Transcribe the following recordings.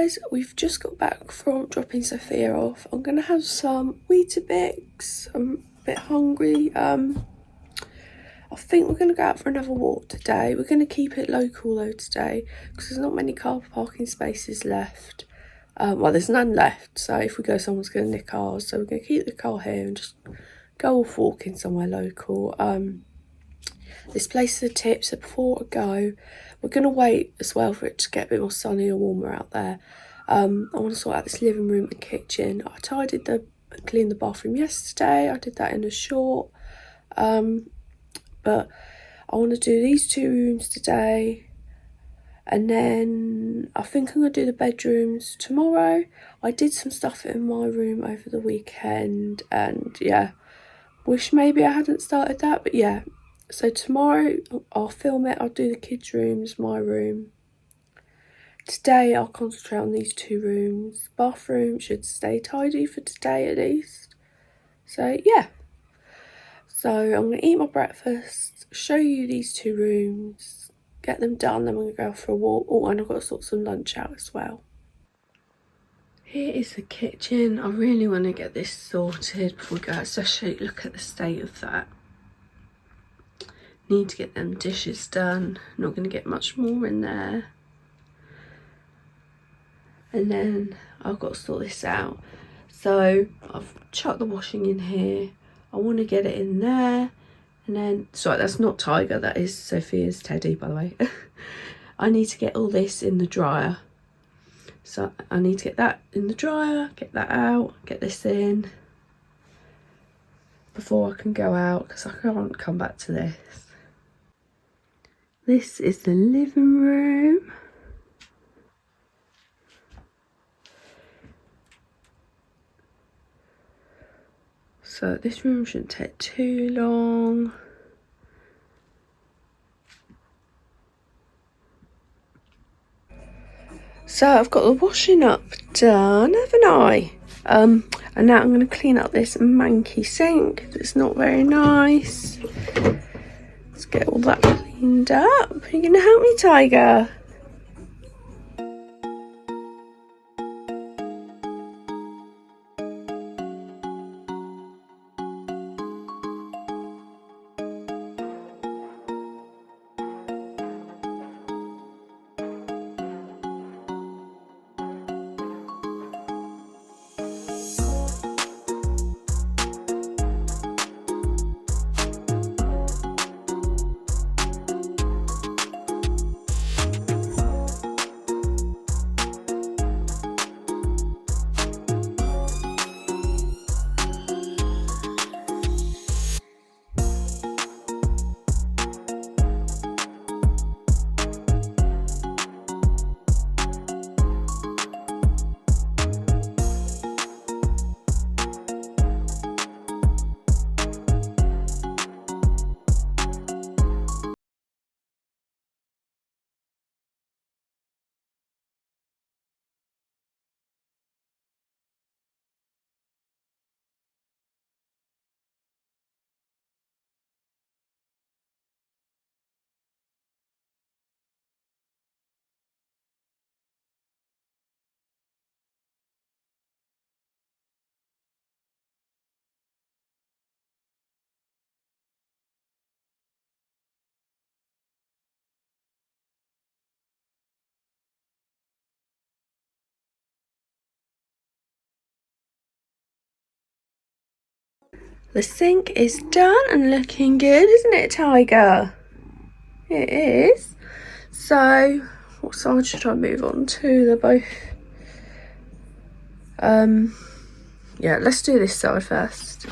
guys, we've just got back from dropping Sophia off. I'm gonna have some Weetabix. I'm a bit hungry. I think we're gonna go out for another walk today. We're gonna keep it local though today because there's not many car parking spaces left. Well, there's none left, so if we go, someone's gonna nick ours. So we're gonna keep the car here and just go off walking somewhere local. This place is a tip, so before I go, we're going to wait as well for it to get a bit more sunny and warmer out there. I want to sort out this living room and kitchen. I tidied and cleaned the bathroom yesterday. I did that in a short. But I want to do these two rooms today. And then I think I'm going to do the bedrooms tomorrow. I did some stuff in my room over the weekend. And yeah, wish maybe I hadn't started that. But yeah. So tomorrow I'll film it, I'll do the kids' rooms, my room. Today I'll concentrate on these two rooms. Bathroom should stay tidy for today at least. So yeah. So I'm going to eat my breakfast, show you these two rooms, get them done, then we're going to go for a walk. Oh, and I've got to sort some lunch out as well. Here is the kitchen. I really want to get this sorted before we go, especially look at the state of that. Need to get them dishes done. Not going to get much more in there. And then I've got to sort this out. So I've chucked the washing in here. I want to get it in there. And then, sorry, that's not Tiger, that is Sophia's teddy, by the way. I need to get all this in the dryer. So I need to get that in the dryer, get that out, get this in before I can go out, because I can't come back to this. This is the living room. So this room shouldn't take too long. So I've got the washing up done, haven't I? And now I'm going to clean up this manky sink. It's not very nice. Let's get all that cleaned up. Are you going to help me, Tiger? The sink is done and looking good, isn't it, Tiger? It is. So, what side should I move on to? They're both... yeah, let's do this side first.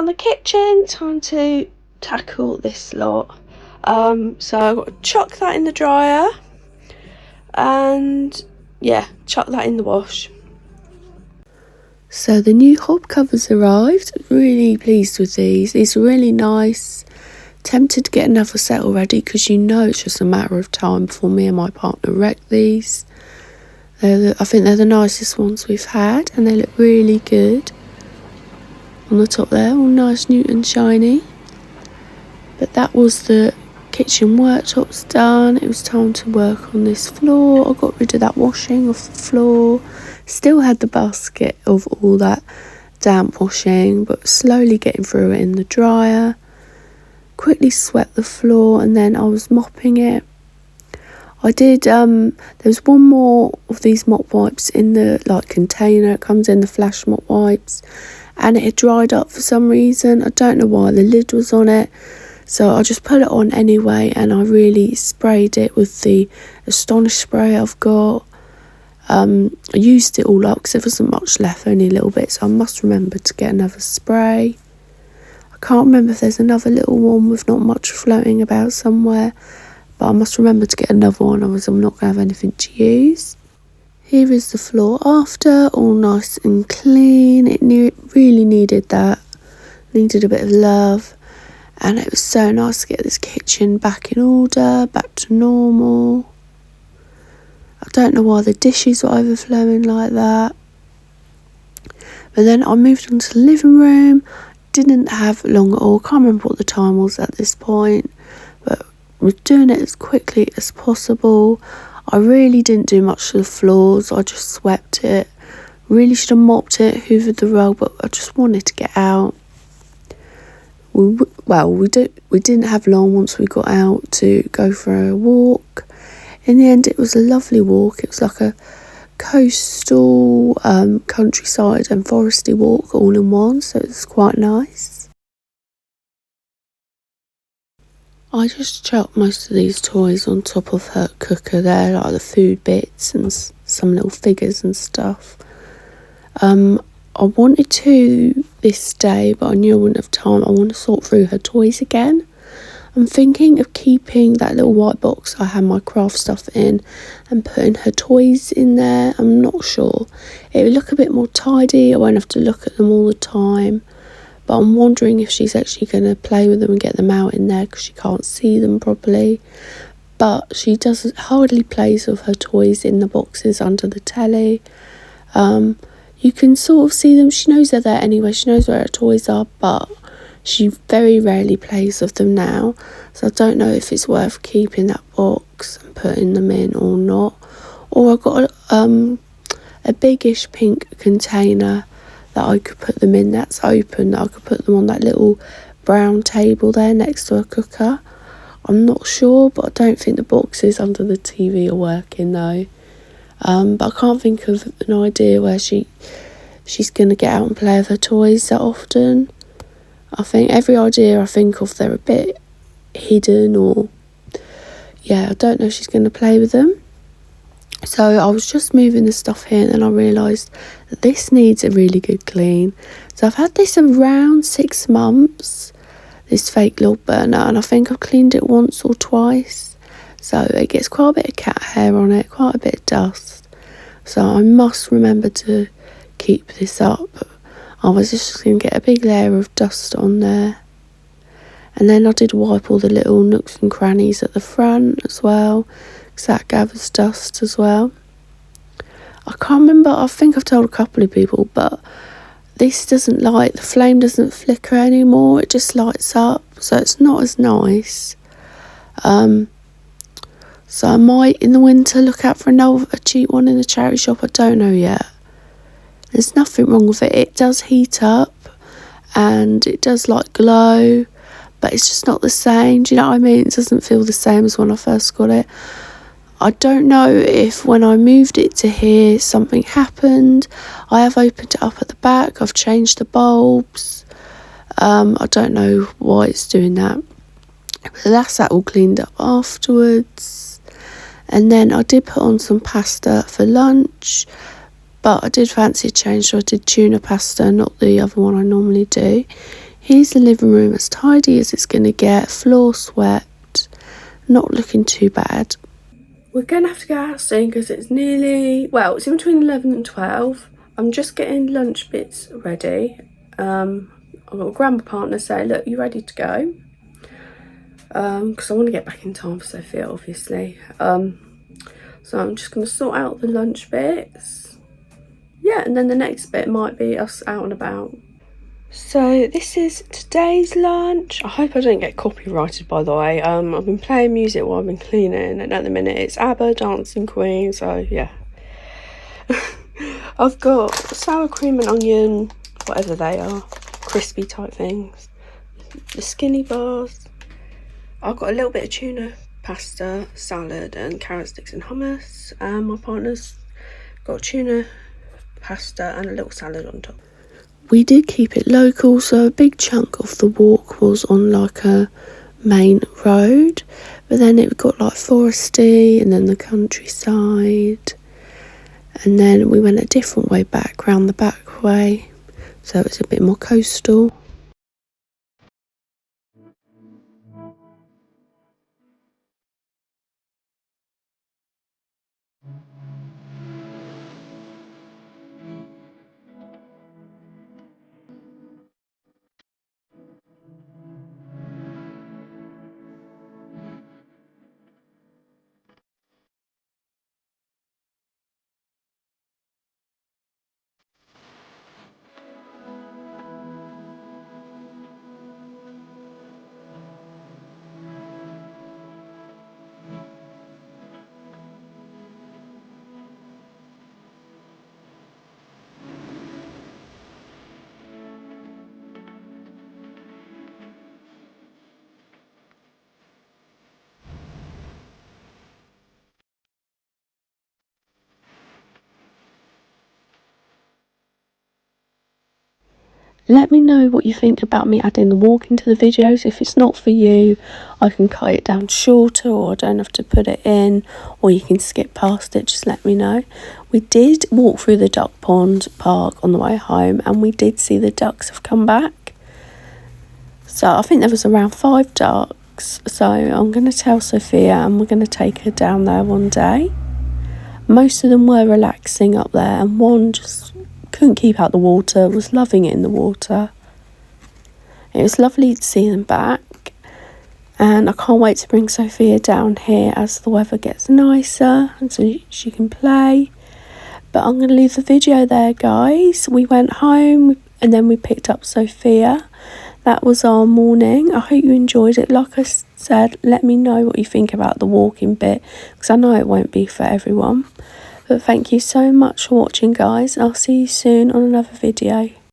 done the kitchen, time to tackle this lot. So I've got to chuck that in the dryer and yeah, chuck that in the wash. So the new hob covers arrived. Really pleased with these. These are really nice. Tempted to get another set already because you know it's just a matter of time before me and my partner wreck these. I think they're the nicest ones we've had and they look really good. On the top there, all nice, new and shiny. But that was the kitchen worktops done. It was time to work on this floor. I got rid of that washing off the floor. Still had the basket of all that damp washing, but slowly getting through it in the dryer. Quickly swept the floor and then I was mopping it. I did, there was one more of these mop wipes in the container. It comes in the flash mop wipes and it had dried up for some reason. I don't know why, the lid was on it. So I just put it on anyway and I really sprayed it with the Astonish spray I've got. I used it all up because there wasn't much left, only a little bit. So I must remember to get another spray. I can't remember if there's another little one with not much floating about somewhere. But I must remember to get another one, otherwise I'm not going to have anything to use. Here is the floor after, all nice and clean. It really needed that. Needed a bit of love. And it was so nice to get this kitchen back in order, back to normal. I don't know why the dishes were overflowing like that. But then I moved on to the living room. Didn't have long at all. Can't remember what the time was at this point. But was doing it as quickly as possible. I really didn't do much to the floors. I just swept it. Really should have mopped it, hoovered the rug, but I just wanted to get out. We didn't have long once we got out to go for a walk. In the end, it was a lovely walk. It was like a coastal, countryside and foresty walk all in one, so it was quite nice. I just chucked most of these toys on top of her cooker there, like the food bits and some little figures and stuff. I wanted to this day, but I knew I wouldn't have time. I want to sort through her toys again. I'm thinking of keeping that little white box I had my craft stuff in and putting her toys in there. I'm not sure. It would look a bit more tidy. I won't have to look at them all the time. But I'm wondering if she's actually going to play with them and get them out in there because she can't see them properly. But she hardly plays with her toys in the boxes under the telly. You can sort of see them. She knows they're there anyway. She knows where her toys are, but she very rarely plays with them now. So I don't know if it's worth keeping that box and putting them in or not. Or I've got a biggish pink container that I could put them in that's open, that I could put them on that little brown table there next to a cooker. I'm not sure, but I don't think the boxes under the TV are working though. But I can't think of an idea where she's going to get out and play with her toys that often. I think every idea I think of, they're a bit hidden or, yeah, I don't know if she's going to play with them. So I was just moving the stuff here and then I realised that this needs a really good clean. So I've had this around 6 months, this fake log burner, and I think I've cleaned it once or twice. So it gets quite a bit of cat hair on it, quite a bit of dust. So I must remember to keep this up. I was just going to get a big layer of dust on there. And then I did wipe all the little nooks and crannies at the front as well, because that gathers dust as well. I can't remember, I think I've told a couple of people, but this doesn't light, the flame doesn't flicker anymore, it just lights up, so it's not as nice. So I might in the winter look out for a cheap one in a charity shop, I don't know yet. There's nothing wrong with it. It does heat up and it does like glow, but it's just not the same. Do you know what I mean? It doesn't feel the same as when I first got it. I don't know if when I moved it to here something happened. I have opened it up at the back. I've changed the bulbs. I don't know why it's doing that. But that's that all cleaned up afterwards. And then I did put on some pasta for lunch. But I did fancy a change, so I did tuna pasta, not the other one I normally do. Here's the living room, as tidy as it's going to get, floor swept, not looking too bad. We're going to have to go out soon because it's nearly, well, it's in between 11 and 12. I'm just getting lunch bits ready. I've got a grandma partner say, look, you ready to go? Because I want to get back in time for Sophia, obviously. So I'm just going to sort out the lunch bits. Yeah, and then the next bit might be us out and about. So this is today's lunch. I hope I don't get copyrighted, by the way. I've been playing music while I've been cleaning, and at the minute it's ABBA, Dancing Queen, so yeah. I've got sour cream and onion, whatever they are, crispy type things. The skinny bars. I've got a little bit of tuna, pasta, salad and carrot sticks and hummus. And my partner's got tuna, pasta and a little salad on top. We did keep it local, so a big chunk of the walk was on like a main road, but then it got like foresty and then the countryside, and then we went a different way back, round the back way, so it's a bit more coastal. Let me know what you think about me adding the walk into the videos. If it's not for you, I can cut it down shorter, or I don't have to put it in, or you can skip past it. Just let me know. We did walk through the duck pond park on the way home, and we did see the ducks have come back. So I think there was around 5 ducks. So I'm going to tell Sophia and we're going to take her down there one day. Most of them were relaxing up there, and one just couldn't keep out the water, was loving it in the water. It was lovely to see them back, and I can't wait to bring Sophia down here as the weather gets nicer and so she can play. But I'm going to leave the video there, guys. We went home and then we picked up Sophia. That was our morning. I hope you enjoyed it. Like I said, let me know what you think about the walking bit, because I know it won't be for everyone. But thank you so much for watching, guys. I'll see you soon on another video.